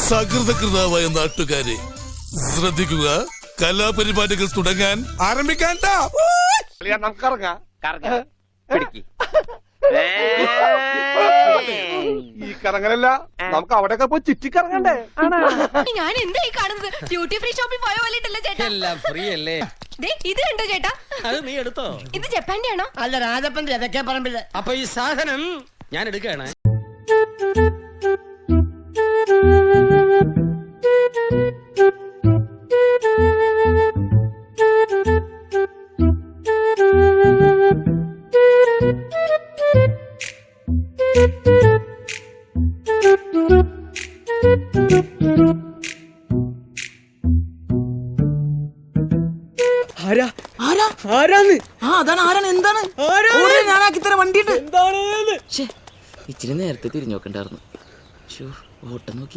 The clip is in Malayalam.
സകൃതകൃതാവായ നാട്ടുകാരെ ശ്രദ്ധിക്കുക, കലാപരിപാടികൾ തുടങ്ങാൻ ആരംഭിക്കാൻ. ഈ കറങ്ങലല്ല, നമുക്ക് അവിടെയൊക്കെ പോയി ചുറ്റിക്കറങ്ങണ്ടേ? ഞാൻ എന്തായി കാണുന്നത്? ഡ്യൂട്ടി ഫ്രീ ഷോപ്പിൽ പോയ പോലെയല്ല ചേട്ടാ. എല്ലാം ഫ്രീ അല്ലേ? ഇത് കണ്ടോ ചേട്ടാ? അത് നീ എടുത്തോ? ഇത് ജപ്പാന്റെ ആണോ? അല്ല, രാജപ്പന്റെ അതൊക്കെ പറമ്പില്ല. അപ്പൊ ഈ സാധനം ഞാൻ എടുക്കുകയാണ്. ഇച്ചിരി നേരത്തെ തിരിഞ്ഞു നോക്കണ്ടായിരുന്നു. ഓട്ടം നോക്കി.